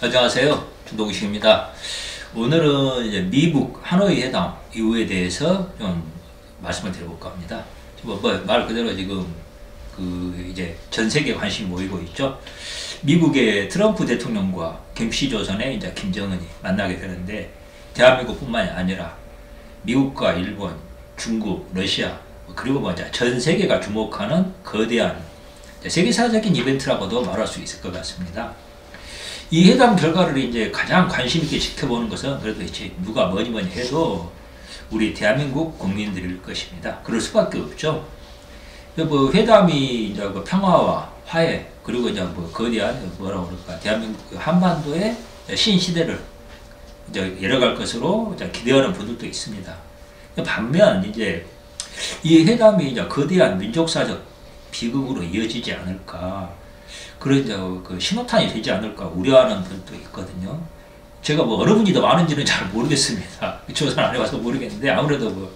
안녕하세요. 김동식입니다. 오늘은 이제 미국 하노이 회담 이후에 대해서 좀 말씀을 드려볼까 합니다. 말 그대로 지금 이제 전 세계 관심이 모이고 있죠. 미국의 트럼프 대통령과 김씨조선의 이제 김정은이 만나게 되는데, 대한민국뿐만이 아니라 미국과 일본, 중국, 러시아, 그리고 이제 전 세계가 주목하는 거대한 세계사적인 이벤트라고도 말할 수 있을 것 같습니다. 이 회담 결과를 이제 가장 관심 있게 지켜보는 것은 그래도 이제 누가 뭐니 해도 우리 대한민국 국민들일 것입니다. 그럴 수밖에 없죠. 회담이 이제 평화와 화해, 그리고 이제 거대한 뭐라고 그럴까, 대한민국 한반도의 신시대를 이제 열어갈 것으로 이제 기대하는 분들도 있습니다. 반면 이제 이 회담이 이제 거대한 민족사적 비극으로 이어지지 않을까, 그런 신호탄이 되지 않을까 우려하는 분도 있거든요. 제가 어느 분이 더 많은지는 잘 모르겠습니다. 조사 안 해봐서 모르겠는데, 아무래도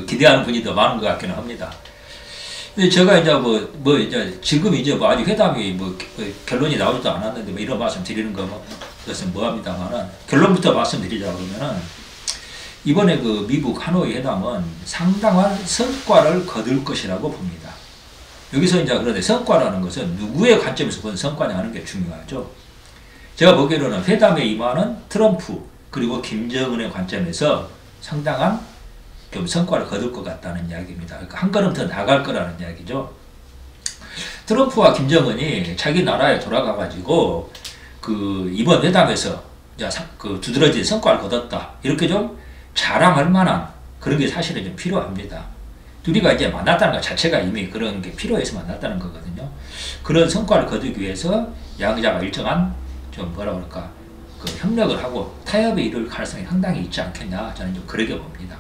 기대하는 분이 더 많은 것 같기는 합니다. 근데 제가 이제 지금 이제 아직 회담이 결론이 나오지도 않았는데 이런 말씀 드리는 것은 뭐합니다만은, 결론부터 말씀드리자 그러면은, 이번에 미국 하노이 회담은 상당한 성과를 거둘 것이라고 봅니다. 여기서 이제 그런데 성과라는 것은 누구의 관점에서 본 성과냐 하는 게 중요하죠. 제가 보기로는 회담에 임하는 트럼프 그리고 김정은의 관점에서 상당한 좀 성과를 거둘 것 같다는 이야기입니다. 그러니까 한 걸음 더 나갈 거라는 이야기죠. 트럼프와 김정은이 자기 나라에 돌아가 가지고 이번 회담에서 두드러진 성과를 거뒀다, 이렇게 좀 자랑할 만한 그런 게 사실은 좀 필요합니다. 둘이가 이제 만났다는 것 자체가 이미 그런 게 필요해서 만났다는 거거든요. 그런 성과를 거두기 위해서 양자가 일정한 좀 뭐라 그럴까, 협력을 하고 타협에 이를 가능성이 상당히 있지 않겠냐, 저는 좀 그렇게 봅니다.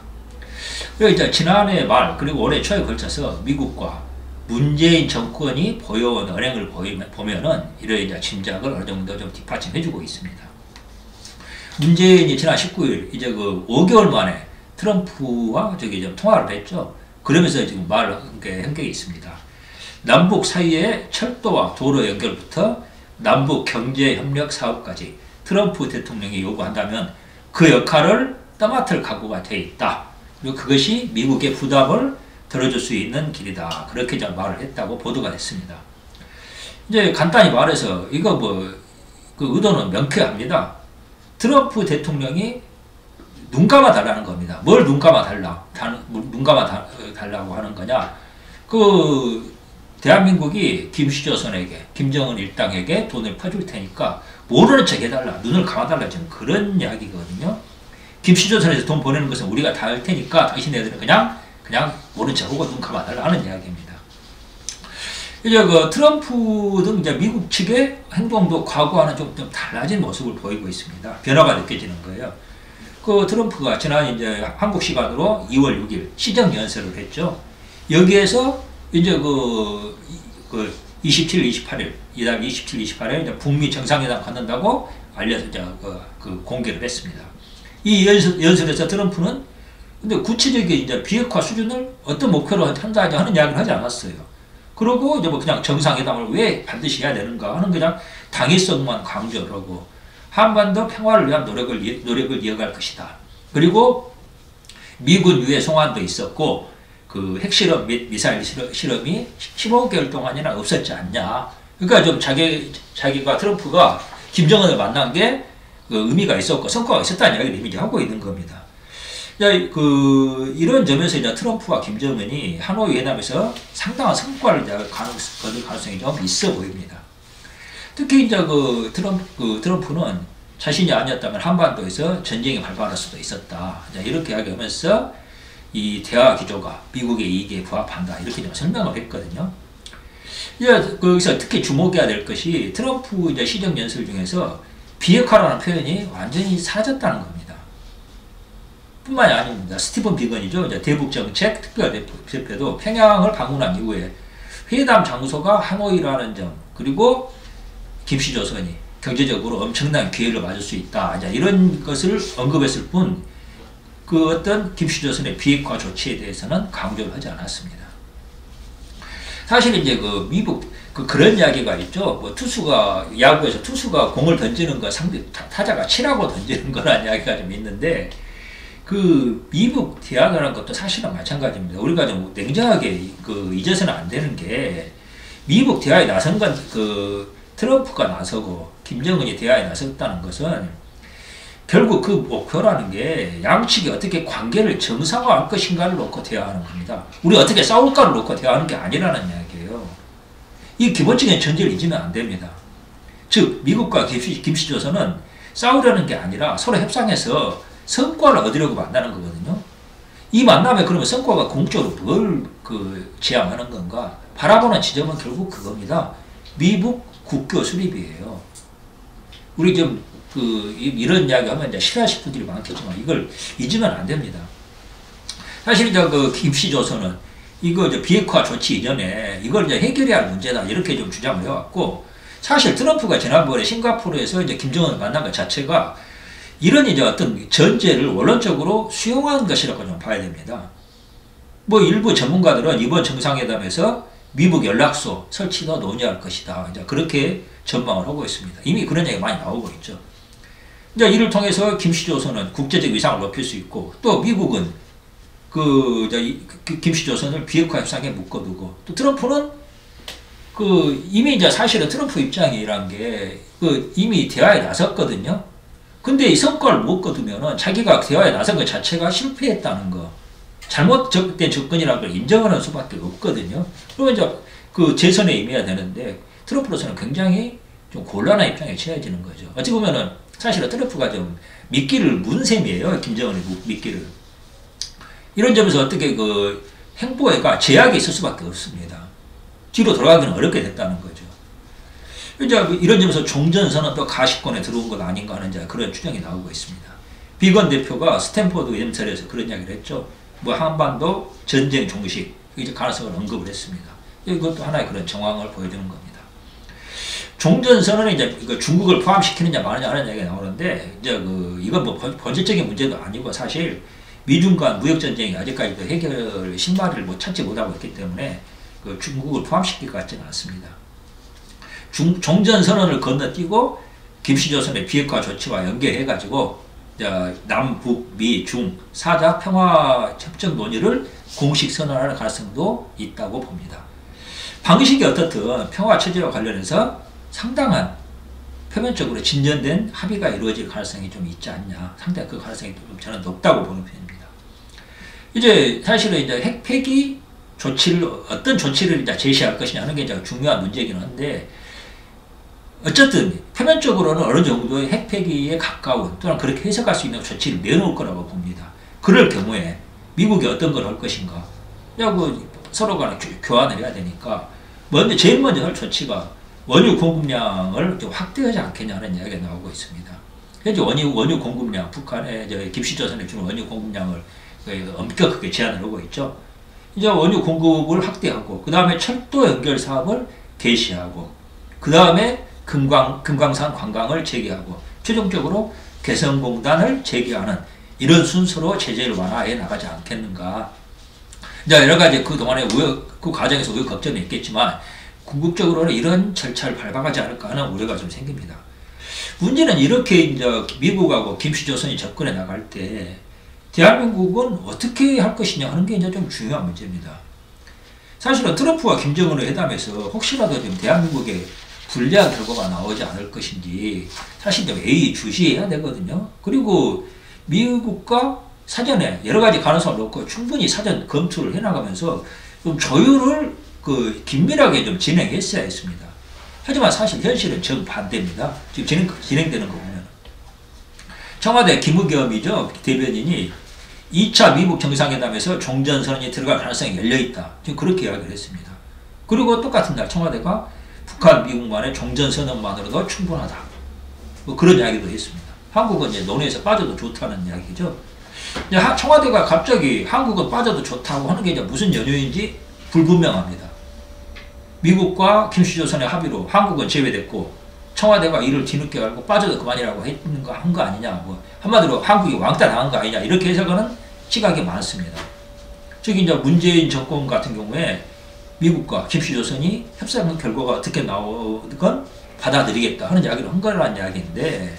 그리고 이제 지난해 말 그리고 올해 초에 걸쳐서 미국과 문재인 정권이 보여온 언행을 보면은 이런 이제 짐작을 어느 정도 좀 뒷받침해주고 있습니다. 문재인이 지난 19일 이제 5개월 만에 트럼프와 좀 통화를 했죠. 그러면서 지금 말을 한 게 있습니다. 남북 사이의 철도와 도로 연결부터 남북 경제협력 사업까지 트럼프 대통령이 요구한다면 그 역할을 떠맡을 각오가 돼 있다. 그리고 그것이 미국의 부담을 덜어줄 수 있는 길이다. 그렇게 이제 말을 했다고 보도가 됐습니다. 이제 간단히 말해서 이거 의도는 명쾌합니다. 트럼프 대통령이 눈 감아 달라는 겁니다. 뭘 눈 감아 달라고 하는 거냐? 대한민국이 김씨조선에게, 김정은 일당에게 돈을 퍼줄 테니까 모르는 척 해달라, 눈을 감아달라, 지금 그런 이야기거든요. 김씨조선에서 돈 보내는 것은 우리가 다 할 테니까 당신네들은 그냥 모르는 척 하고 눈 감아달라 하는 이야기입니다. 이제 트럼프 등 이제 미국 측의 행동도 과거와는 좀 달라진 모습을 보이고 있습니다. 변화가 느껴지는 거예요. 트럼프가 지난 이제 한국 시간으로 2월 6일 시정연설을 했죠. 여기에서 이제 27, 28일, 이달 27, 28일 이제 북미 정상회담 갖는다고 알려서 이제 공개를 했습니다. 이 연설에서 트럼프는 근데 구체적인 이제 비핵화 수준을 어떤 목표로 한다 하는 이야기를 하지 않았어요. 그리고 이제 그냥 정상회담을 왜 반드시 해야 되는가 하는 그냥 당위성만 강조를 하고, 한반도 평화를 위한 노력을 이어갈 것이다. 그리고 미군 유해 송환도 있었고 핵실험 및 미사일 실험이 15개월 동안이나 없었지 않냐. 그러니까 좀 자기가 트럼프가 김정은을 만난 게 의미가 있었고 성과가 있었다는 이야기를 이미 하고 있는 겁니다. 이런 점에서 이제 트럼프와 김정은이 하노이 회담에서 상당한 성과를 거둘 가능성이 좀 있어 보입니다. 특히 이제 트럼프는 자신이 아니었다면 한반도에서 전쟁이 발발할 수도 있었다, 이렇게 이야기하면서 이 대화 기조가 미국의 이익에 부합한다, 이렇게 좀 설명을 했거든요. 거기서 특히 주목해야 될 것이 트럼프 이제 시정 연설 중에서 비핵화라는 표현이 완전히 사라졌다는 겁니다. 뿐만이 아닙니다. 스티븐 비건이죠. 이제 대북정책 특별대표도 평양을 방문한 이후에 회담 장소가 하노이라는 점, 그리고 김씨조선이 경제적으로 엄청난 기회를 맞을 수 있다, 이런 것을 언급했을 뿐 어떤 김씨조선의 비핵화 조치에 대해서는 강조를 하지 않았습니다. 사실 이제 그 미국 그런 이야기가 있죠. 뭐 투수가 야구에서 투수가 공을 던지는 거 상대 타자가 치라고 던지는 거라는 이야기가 좀 있는데 그 미국 대화라는 것도 사실은 마찬가지입니다. 우리가 좀 냉정하게 잊어서는 안 되는 게 미국 대화에 나선 건 트럼프가 나서고 김정은이 대화에 나섰다는 것은 결국 그 목표라는 게 양측이 어떻게 관계를 정상화할 것인가를 놓고 대화하는 겁니다. 우리 어떻게 싸울까를 놓고 대화하는 게 아니라는 이야기예요. 이 기본적인 전제를 잊으면 안 됩니다. 즉 미국과 김씨조선은 싸우려는 게 아니라 서로 협상해서 성과를 얻으려고 만나는 거거든요. 이 만남에 그러면 성과가 궁극적으로 뭘 지향하는 건가? 바라보는 지점은 결국 그겁니다. 미국 국교 수립이에요. 우리 좀 이런 이야기 하면 이제 싫어하실 분들이 많겠지만 이걸 잊으면 안 됩니다. 사실 이제 김씨조선은 이거 이제 비핵화 조치 이전에 이걸 이제 해결해야 할 문제다 이렇게 좀 주장을 해왔고 사실 트럼프가 지난번에 싱가포르에서 이제 김정은을 만난 것 자체가 이런 이제 어떤 전제를 원론적으로 수용한 것이라고 좀 봐야 됩니다. 뭐 일부 전문가들은 이번 정상회담에서 미국 연락소 설치도 논의할 것이다. 이제 그렇게 전망을 하고 있습니다. 이미 그런 얘기가 많이 나오고 있죠. 이제 이를 통해서 김씨조선은 국제적 위상을 높일 수 있고 또 미국은 김씨조선을 비핵화 협상에 묶어두고 또 트럼프는 이미 이제 사실은 트럼프 입장이란 게 이미 대화에 나섰거든요. 근데 이 성과를 못 거두면은 자기가 대화에 나선 것 자체가 실패했다는 거, 잘못된 접근이라는 걸 인정하는 수밖에 없거든요. 그러면 이제 재선에 임해야 되는데 트럼프로서는 굉장히 좀 곤란한 입장에 처해지는 거죠. 어찌 보면은 사실은 트럼프가 좀 미끼를 문 셈이에요. 김정은의 미끼를. 이런 점에서 어떻게 행보에가 제약이 있을 수밖에 없습니다. 뒤로 돌아가기는 어렵게 됐다는 거죠. 이제 이런 점에서 종전선언 또 가시권에 들어온 것 아닌가 하는 그런 추정이 나오고 있습니다. 비건 대표가 스탠포드 연설에서 그런 이야기를 했죠. 뭐 한반도 전쟁 종식 이제 가능성을 언급을 했습니다. 이것도 하나의 그런 정황을 보여주는 겁니다. 종전선언은 이제 중국을 포함시키느냐 마느냐 하는 얘기가 나오는데 이제 이건 뭐 본질적인 문제도 아니고 사실 미중 간 무역 전쟁이 아직까지도 해결 신마리를 찾지 못하고 있기 때문에 중국을 포함시킬 것 같지는 않습니다. 종전선언을 건너뛰고 김씨조선의 비핵화 조치와 연계해가지고 남북 미 중 4자 평화협정 논의를 공식 선언하는 가능성도 있다고 봅니다. 방식이 어떻든 평화체제와 관련해서 상당한 표면적으로 진전된 합의가 이루어질 가능성이 좀 있지 않냐. 상당히 그 가능성이 좀 저는 높다고 보는 편입니다. 이제 사실은 이제 핵 폐기 조치를 어떤 조치를 이제 제시할 것이냐 하는 게 이제 중요한 문제이긴 한데 어쨌든 표면적으로는 어느 정도의 핵 폐기에 가까운 또는 그렇게 해석할 수 있는 조치를 내놓을 거라고 봅니다. 그럴 경우에 미국이 어떤 걸 할 것인가? 서로 간에 교환을 해야 되니까 제일 먼저 할 조치가 원유 공급량을 확대하지 않겠냐는 이야기가 나오고 있습니다. 현재 원유 공급량, 북한의 김씨조선에 주는 원유 공급량을 엄격하게 제한을 하고 있죠. 이제 원유 공급을 확대하고, 그 다음에 철도 연결 사업을 개시하고, 그 다음에 금강산 관광을 재개하고, 최종적으로 개성공단을 재개하는 이런 순서로 제재를 완화해 나가지 않겠는가. 이제 여러 가지 그동안에 그 과정에서 우여 걱정이 있겠지만, 궁극적으로는 이런 절차를 밟아가지 않을까 하는 우려가 좀 생깁니다. 문제는 이렇게 이제 미국하고 김씨조선이 접근해 나갈 때 대한민국은 어떻게 할 것이냐 하는 게 이제 좀 중요한 문제입니다. 사실은 트럼프와 김정은의 회담에서 혹시라도 좀 대한민국에 불리한 결과가 나오지 않을 것인지 사실 좀 예의주시해야 되거든요. 그리고 미국과 사전에 여러 가지 가능성을 놓고 충분히 사전 검토를 해나가면서 좀 조율을 긴밀하게 좀 진행했어야 했습니다. 하지만 사실 현실은 정반대입니다. 지금 진행되는 거 보면. 청와대 김의겸이죠. 대변인이 2차 미국 정상회담에서 종전선언이 들어갈 가능성이 열려있다. 지금 그렇게 이야기를 했습니다. 그리고 똑같은 날 청와대가 북한, 미국만의 종전선언만으로도 충분하다. 뭐 그런 이야기도 했습니다. 한국은 이제 논의에서 빠져도 좋다는 이야기죠. 청와대가 갑자기 한국은 빠져도 좋다고 하는 게 이제 무슨 연유인지 불분명합니다. 미국과 김씨조선의 합의로 한국은 제외됐고 청와대가 이를 뒤늦게 알고 빠져도 그만이라고 한 거 아니냐, 뭐 한마디로 한국이 왕따 당한 거 아니냐 이렇게 해석하는 시각이 많습니다. 즉 이제 문재인 정권 같은 경우에 미국과 김씨조선이 협상 결과가 어떻게 나오건 받아들이겠다 하는 이야기를 한 거라는 이야기인데,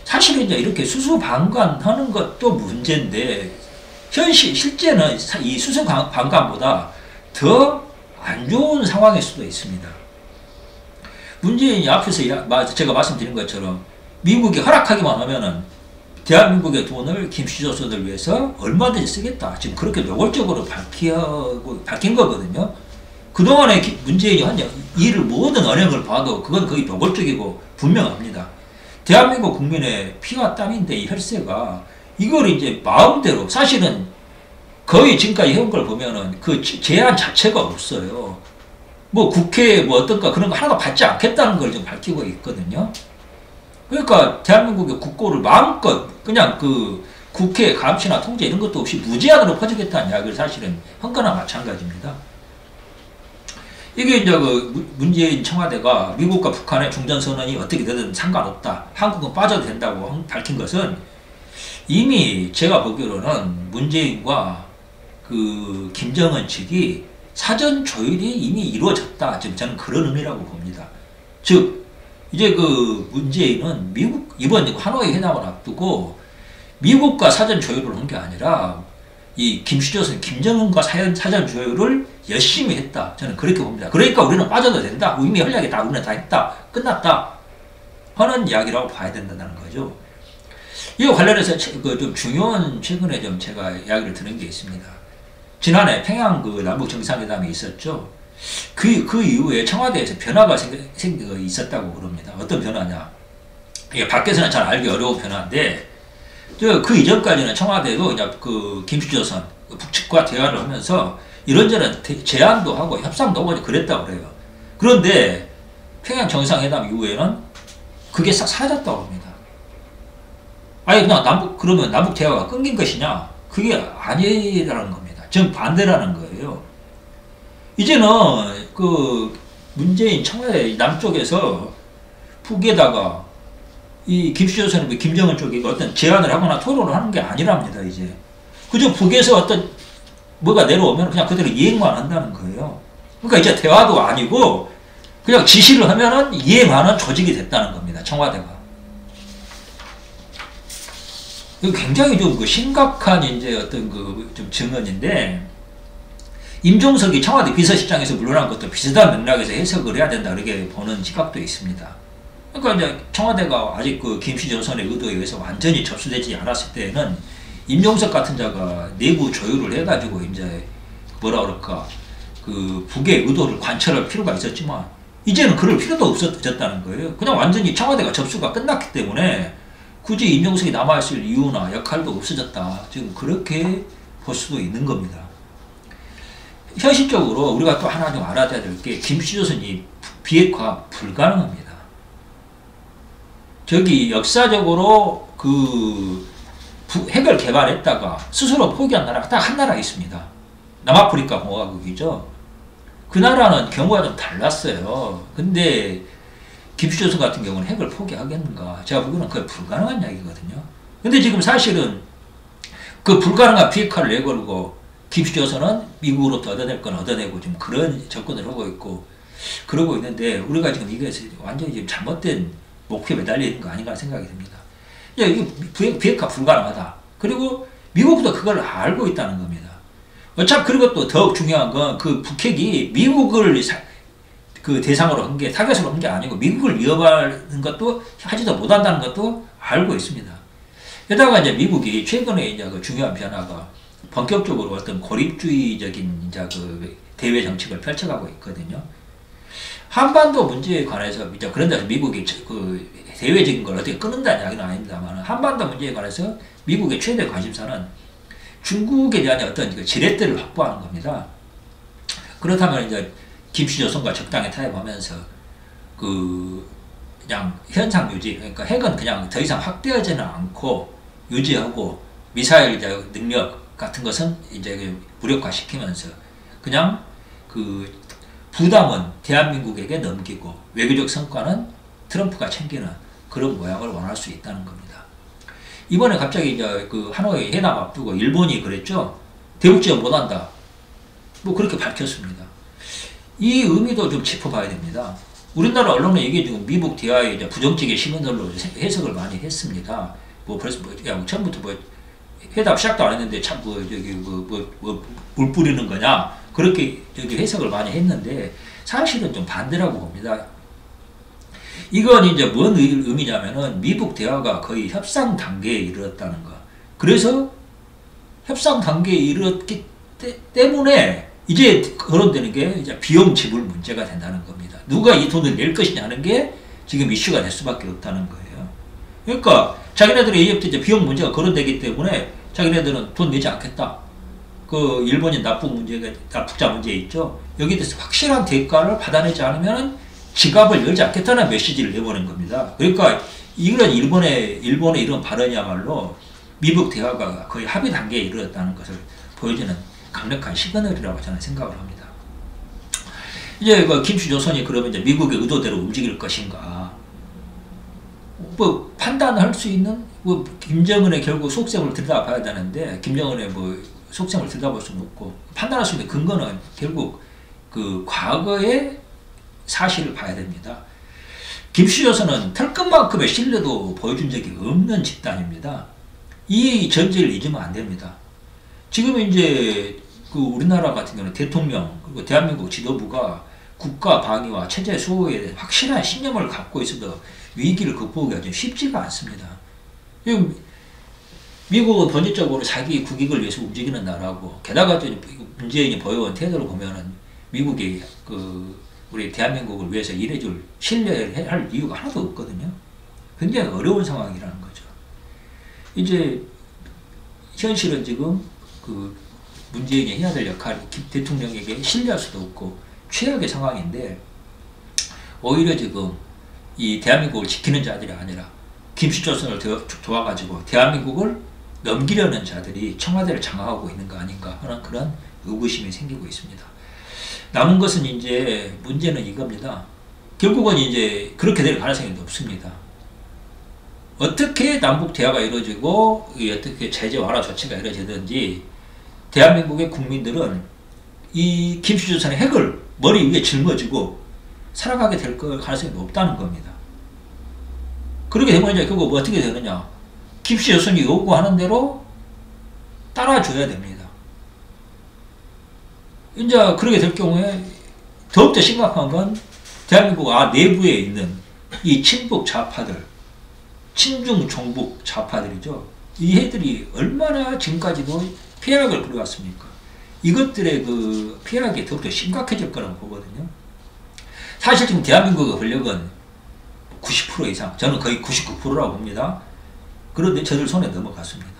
사실은 이제 이렇게 수수방관하는 것도 문제인데, 실제는 이 수수방관보다 더 안 좋은 상황일 수도 있습니다. 문재인이 앞에서 제가 말씀드린 것처럼 미국이 허락하기만 하면은 대한민국의 돈을 김씨조선을 위해서 얼마든지 쓰겠다. 지금 그렇게 노골적으로 밝힌 거거든요. 그동안에 문재인이 한 일을 모든 언행을 봐도 그건 거의 노골적이고 분명합니다. 대한민국 국민의 피와 땀인데 이 혈세가 이걸 이제 마음대로, 사실은 거의 지금까지 해온 걸 보면은 그 제한 자체가 없어요. 뭐 국회 뭐 어떤가 그런 거 하나도 받지 않겠다는 걸 좀 밝히고 있거든요. 그러니까 대한민국의 국고를 마음껏 그냥 그 국회 감시나 통제 이런 것도 없이 무제한으로 퍼주겠다는 이야기를 사실은 한 거나 마찬가지입니다. 이게 이제 그 문재인 청와대가 미국과 북한의 종전선언이 어떻게 되든 상관없다, 한국은 빠져도 된다고 밝힌 것은 이미 제가 보기로는 문재인과 그 김정은 측이 사전 조율이 이미 이루어졌다. 지금 저는 그런 의미라고 봅니다. 즉 이제 그 문재인은 이번 하노이 회담을 앞두고 미국과 사전 조율을 한 게 아니라 이 김씨조선 김정은과 사전 조율을 열심히 했다. 저는 그렇게 봅니다. 그러니까 우리는 빠져도 된다. 이미 전략이 다 우리는 다 했다. 끝났다. 하는 이야기라고 봐야 된다는 거죠. 이와 관련해서 좀 중요한 최근에 좀 제가 이야기를 들은 게 있습니다. 지난해 평양 그 남북 정상회담이 있었죠. 그 이후에 청와대에서 변화가 있었다고 그럽니다. 어떤 변화냐? 이게 밖에서는 잘 알기 어려운 변화인데, 그 이전까지는 청와대도 이제 그 김씨조선 북측과 대화를 하면서 이런저런 제안도 하고 협상도 하고 그랬다고 그래요. 그런데 평양 정상회담 이후에는 그게 싹 사라졌다고 합니다. 아니 그냥 그러면 남북 대화가 끊긴 것이냐? 그게 아니라는 겁니다. 정반대라는 거예요. 이제는 그 문재인 청와대 남쪽에서 북에다가 이 김씨조선 김정은 쪽이 어떤 제안을 하거나 토론을 하는 게 아니랍니다. 이제 그저 북에서 어떤 뭐가 내려오면 그냥 그대로 이행만 한다는 거예요. 그러니까 이제 대화도 아니고 그냥 지시를 하면은 이행하는 조직이 됐다는 겁니다. 청와대가. 굉장히 좀 그 심각한 이제 어떤 그 좀 증언인데, 임종석이 청와대 비서실장에서 물러난 것도 비슷한 맥락에서 해석을 해야 된다 그렇게 보는 시각도 있습니다. 그러니까 이제 청와대가 아직 그 김씨조선의 의도에 의해서 완전히 접수되지 않았을 때에는 임종석 같은 자가 내부 조율을 해가지고 이제 뭐라 그럴까 그 북의 의도를 관철할 필요가 있었지만 이제는 그럴 필요도 없어졌다는 거예요. 그냥 완전히 청와대가 접수가 끝났기 때문에 굳이 임종석이 남아있을 이유나 역할도 없어졌다. 지금 그렇게 볼 수도 있는 겁니다. 현실적으로 우리가 또 하나 좀 알아야 될 게 김씨조선이 비핵화 불가능합니다. 저기 역사적으로 그 핵을 개발했다가 스스로 포기한 나라가 딱 한 나라 있습니다. 남아프리카 공화국이죠. 그 나라는 경우가 좀 달랐어요. 근데 김씨조선 같은 경우는 핵을 포기하겠는가? 제가 보기에는 그게 불가능한 이야기거든요. 근데 지금 사실은 그 불가능한 비핵화를 내걸고 김씨조선은 미국으로부터 얻어낼 건 얻어내고 지금 그런 접근을 하고 있고 그러고 있는데, 우리가 지금 이게 완전히 지금 잘못된 목표에 매달려 있는 거 아닌가 생각이 듭니다. 이게 비핵화 불가능하다. 그리고 미국도 그걸 알고 있다는 겁니다. 어차피 그리고 또 더욱 중요한 건 그 북핵이 미국을 그 대상으로 한 게, 타겟으로 한 게 아니고 미국을 위협하는 것도 하지도 못한다는 것도 알고 있습니다. 게다가 이제 미국이 최근에 이제 그 중요한 변화가 본격적으로 어떤 고립주의적인 이제 그 대외 정책을 펼쳐가고 있거든요. 한반도 문제에 관해서 이제 그런 데서 미국이 그 대외적인 걸 어떻게 끊는다는 이야기는 아닙니다만, 한반도 문제에 관해서 미국의 최대 관심사는 중국에 대한 어떤 그 지렛대를 확보하는 겁니다. 그렇다면 이제 김씨조선과 적당히 타협하면서 그 그냥 현상 유지, 그러니까 핵은 그냥 더 이상 확대하지는 않고 유지하고 미사일 능력 같은 것은 이제 무력화시키면서 그냥 그 부담은 대한민국에게 넘기고 외교적 성과는 트럼프가 챙기는 그런 모양을 원할 수 있다는 겁니다. 이번에 갑자기 이제 그 하노이 회담 앞두고 일본이 그랬죠. 대북 지원 못한다. 뭐 그렇게 밝혔습니다. 이 의미도 좀 짚어봐야 됩니다. 우리나라 언론은 이게 지금 미국 대화의 이제 부정적인 시그널로 해석을 많이 했습니다. 뭐 벌써 야, 처음부터 뭐 회담 시작도 안 했는데 참 물 뿌리는 거냐 그렇게 해석을 많이 했는데 사실은 좀 반대라고 봅니다. 이건 이제 뭔 의미냐면은 미국 대화가 거의 협상 단계에 이르렀다는 거. 그래서 협상 단계에 이르렀기 때문에 이제 거론되는 게 이제 비용 지불 문제가 된다는 겁니다. 누가 이 돈을 낼 것이냐 하는 게 지금 이슈가 될 수밖에 없다는 거예요. 그러니까 자기네들의 이제부터 이제 비용 문제가 거론되기 때문에 자기네들은 돈 내지 않겠다. 그 일본인 납북자 문제 있죠. 여기에 대해서 확실한 대가를 받아내지 않으면 지갑을 열지 않겠다는 메시지를 내보낸 겁니다. 그러니까 이런 일본의 이런 발언이야말로 미국 대화가 거의 합의 단계에 이르렀다는 것을 보여주는 강력한 시그널이라고 저는 생각을 합니다. 이제 그 김씨 조선이 그러면 이제 미국의 의도대로 움직일 것인가? 뭐 판단할 수 있는 뭐 김정은의 결국 속셈을 들여다봐야 되는데 김정은의 뭐 속셈을 들여다볼 수는 없고 판단할 수 있는 근거는 결국 그 과거의 사실을 봐야 됩니다. 김씨 조선은 털끝만큼의 신뢰도 보여준 적이 없는 집단입니다. 이 전제를 잊으면 안 됩니다. 지금 이제 그 우리나라 같은 경우는 대통령 그리고 대한민국 지도부가 국가 방위와 체제 수호에 대해 확실한 신념을 갖고 있어도 위기를 극복하기가 좀 쉽지가 않습니다. 미국은 본질적으로 자기 국익을 위해서 움직이는 나라고 게다가 문재인이 보여온 태도를 보면은 미국이 그 우리 대한민국을 위해서 일해줄 신뢰할 이유가 하나도 없거든요. 굉장히 어려운 상황이라는 거죠. 이제 현실은 지금 그 문재인이 해야 될 역할이 대통령에게 신뢰할 수도 없고 최악의 상황인데 오히려 지금 이 대한민국을 지키는 자들이 아니라 김씨조선을 도와가지고 대한민국을 넘기려는 자들이 청와대를 장악하고 있는 거 아닌가 하는 그런 의구심이 생기고 있습니다. 남은 것은 이제 문제는 이겁니다. 결국은 이제 그렇게 될 가능성이 높습니다. 어떻게 남북 대화가 이루어지고 어떻게 제재 완화 조치가 이루어지든지 대한민국의 국민들은 이 김씨조선의 핵을 머리 위에 짊어지고 살아가게 될 가능성이 높다는 겁니다. 그렇게 되면 이제 결국 뭐 어떻게 되느냐? 김씨조선이 요구하는 대로 따라줘야 됩니다. 이제 그렇게 될 경우에 더욱더 심각한 건 대한민국 내부에 있는 이 친북 좌파들, 친중 종북 좌파들이죠. 이 애들이 얼마나 지금까지도 피해락을 부려왔습니까? 이것들의 그 피해락이 더욱더 심각해질 거라고 보거든요. 사실 지금 대한민국의 권력은 90% 이상, 저는 거의 99%라고 봅니다. 그런데 저들 손에 넘어갔습니다.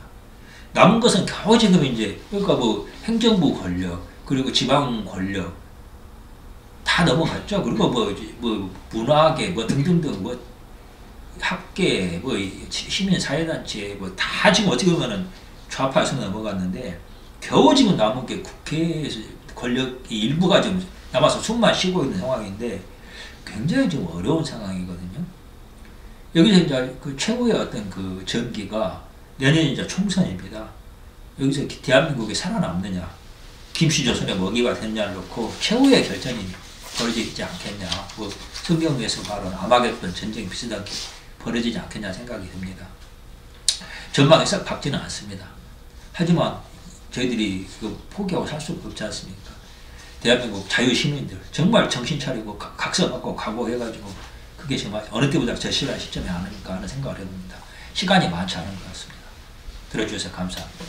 남은 것은 겨우 지금 이제, 그러니까 뭐 행정부 권력, 그리고 지방 권력, 다 넘어갔죠. 그리고 뭐 문화계, 뭐 등등등, 뭐 학계, 뭐 시민사회단체, 뭐 다 지금 어떻게 보면은 좌파에 손에 넘어갔는데, 겨우 지금 남은 게 국회에서 권력이 일부가 지금 남아서 숨만 쉬고 있는 상황인데, 굉장히 좀 어려운 상황이거든요. 여기서 이제 그 최후의 어떤 그 전기가 내년 이제 총선입니다. 여기서 대한민국이 살아남느냐, 김씨조선의 먹이가 됐냐를 놓고 최후의 결전이 벌어지지 않겠냐. 뭐 성경에서 말하는 아마겟돈 전쟁 비슷하게 벌어지지 않겠냐 생각이 듭니다. 전망이 썩 밝지는 않습니다. 하지만 저희들이 포기하고 살 수가 없지 않습니까? 대한민국 자유시민들 정말 정신 차리고 각서받고 각오해가지고 그게 정말 어느 때보다 절실한 시점이 아닐까 하는 생각을 해봅니다. 시간이 많지 않은 것 같습니다. 들어주셔서 감사합니다.